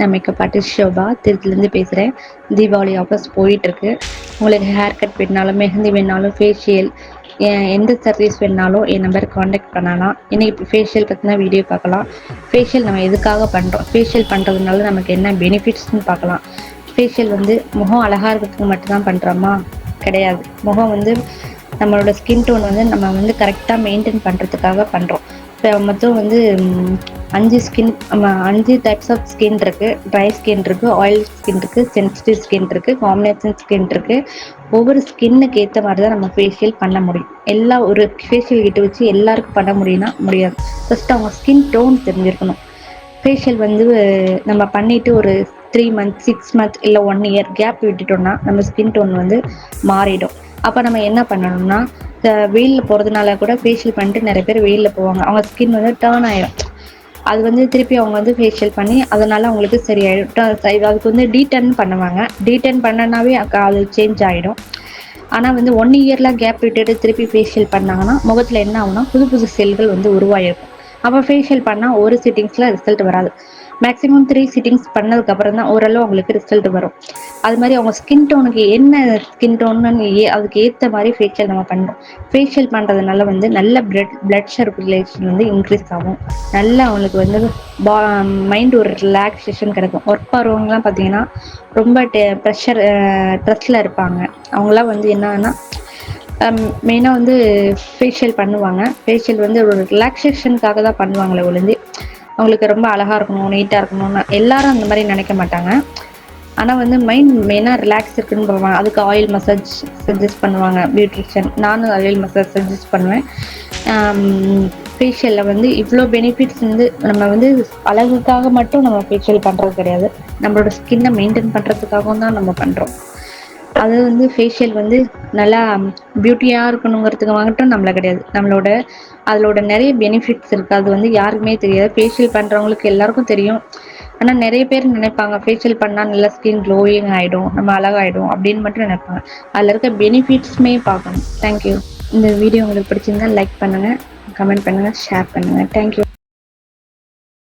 நான் makeup artist Shobha திருச்சிலேருந்து பேசுகிறேன். Deepavali offers போயிட்டுருக்கு. உங்களுக்கு ஹேர் கட் வேணுனாலும், மெஹந்தி வேணுனாலும், ஃபேஷியல் எந்த சர்வீஸ் வேணுனாலும் என் நம்பருக்கு காண்டாக்ட் பண்ணலாம். இன்றைக்கி ஃபேஷியல் பற்றின வீடியோ பார்க்கலாம். ஃபேஷியல் நம்ம எதுக்காக பண்ணுறோம், ஃபேஷியல் பண்ணுறதுனால நமக்கு என்ன பெனிஃபிட்ஸ்னு பார்க்கலாம். ஃபேஷியல் வந்து முகம் அழகாக இருக்கிறதுக்கு மட்டும்தான் பண்ணுறோமா? கிடையாது. முகம் வந்து நம்மளோட ஸ்கின் டோன் வந்து நம்ம வந்து கரெக்டாக மெயின்டைன் பண்ணுறதுக்காக பண்ணுறோம். இப்போ மொத்தம் வந்து 5 டைப்ஸ் ஆஃப் ஸ்கின் இருக்குது. ட்ரை ஸ்கின் இருக்குது, ஆயில் ஸ்கின் இருக்குது, சென்சிட்டிவ் ஸ்கின் இருக்குது, காம்பினேஷன் ஸ்கின் இருக்குது. ஒவ்வொரு ஸ்கின்னுக்கு ஏற்ற மாதிரி தான் நம்ம ஃபேஷியல் பண்ண முடியும். ஒரு ஃபேஷியல் கிட்ட வச்சு எல்லாருக்கும் பண்ண முடியும்னா முடியாது. ஃபஸ்ட்டு அவங்க ஸ்கின் டோன் தெரிஞ்சிருக்கணும். ஃபேஷியல் வந்து நம்ம பண்ணிவிட்டு ஒரு 3 மந்த்ஸ் 6 மந்த்ஸ் இல்லை 1 இயர் கேப் விட்டுட்டோம்னா நம்ம ஸ்கின் டோன் வந்து மாறிடும். அப்போ நம்ம என்ன பண்ணணும்னா, வெயிலில் போகிறதுனால கூட ஃபேஷியல் பண்ணிட்டு நிறைய பேர் வெயிலில் போவாங்க. அவங்க ஸ்கின் வந்து டர்ன் ஆகிடும். அது வந்து திருப்பி அவங்க வந்து ஃபேஷியல் பண்ணி அதனால் அவங்களுக்கு சரியாயிடும். அதுக்கு வந்து டீடன் பண்ணுவாங்க. டீடன் பண்ணனாவே அது சேஞ்ச் ஆகிடும். ஆனால் வந்து 1 இயரில் கேப் விட்டுட்டு திருப்பி ஃபேஷியல் பண்ணாங்கன்னா முகத்தில் என்ன ஆகுனா புது புது செல்கள் வந்து உருவாகிருக்கும். அப்போ ஃபேஷியல் பண்ணால் ஒரு சிட்டிங்ஸில் ரிசல்ட் வராது. மேக்ஸிமம் 3 சிட்டிங்ஸ் பண்ணதுக்கப்புறம் தான் ஓரளவு அவங்களுக்கு ரிசல்ட் வரும். அது மாதிரி அவங்க ஸ்கின் டோனுக்கு என்ன ஸ்கின் டோன்னு அதுக்கு ஏற்ற மாதிரி ஃபேஷியல் நம்ம பண்ணணும். ஃபேஷியல் பண்ணுறதுனால வந்து நல்ல பிளட் சர்க்குலேஷன் வந்து இன்க்ரீஸ் ஆகும். நல்லா அவங்களுக்கு வந்து மைண்ட் ஒரு ரிலாக்ஸேஷன் கிடைக்கும். ஒர்க் போகிறவங்கலாம் பார்த்தீங்கன்னா ரொம்ப ட்ரெஸ்ஸில் இருப்பாங்க. அவங்களாம் வந்து என்னன்னா மெயினாக வந்து ஃபேஷியல் பண்ணுவாங்க. ஃபேஷியல் வந்து ஒரு ரிலாக்ஸேஷனுக்காக தான் பண்ணுவாங்களே ஒழிஞ்சு அவங்களுக்கு ரொம்ப அழகாக இருக்கணும், நீட்டாக இருக்கணும்னு எல்லாரும் அந்த மாதிரி நினைக்க மாட்டாங்க. ஆனால் வந்து மைண்ட் மெயினாக ரிலாக்ஸ் இருக்குன்னு போவாங்க. அதுக்கு ஆயில் மசாஜ் சஜஸ்ட் பண்ணுவாங்க பியூட்டிஷியன். நானும் ஆயில் மசாஜ் சஜஸ்ட் பண்ணுவேன். ஃபேஷியலில் வந்து இவ்வளோ பெனிஃபிட்ஸ் வந்து நம்ம வந்து அழகுக்காக மட்டும் நம்ம ஃபேஷியல் பண்ணுறது கிடையாது. நம்மளோட ஸ்கின்னை மெயின்டைன் பண்ணுறதுக்காகவும் தான் நம்ம பண்ணுறோம். அது வந்து ஃபேஷியல் வந்து நல்லா பியூட்டியாக இருக்கணுங்கிறதுக்கு மட்டும் நம்மள கிடையாது. அதோட நிறைய பெனிஃபிட்ஸ் இருக்குது. அது வந்து யாருக்குமே தெரியாது. ஃபேஷியல் பண்ணுறவங்களுக்கு எல்லாருக்கும் தெரியும். ஆனால் நிறைய பேர் நினைப்பாங்க ஃபேஷியல் பண்ணால் நல்லா ஸ்கின் க்ளோயிங் ஆகிடும், நம்ம அழகாகிடும் அப்படின்னு மட்டும் நினைப்பாங்க. அதில் இருக்க பெனிஃபிட்ஸுமே பார்க்கணும். தேங்க்யூ. இந்த வீடியோ உங்களுக்கு பிடிச்சிருந்தா லைக் பண்ணுங்கள், கமெண்ட் பண்ணுங்கள், ஷேர் பண்ணுங்கள். தேங்க்யூ.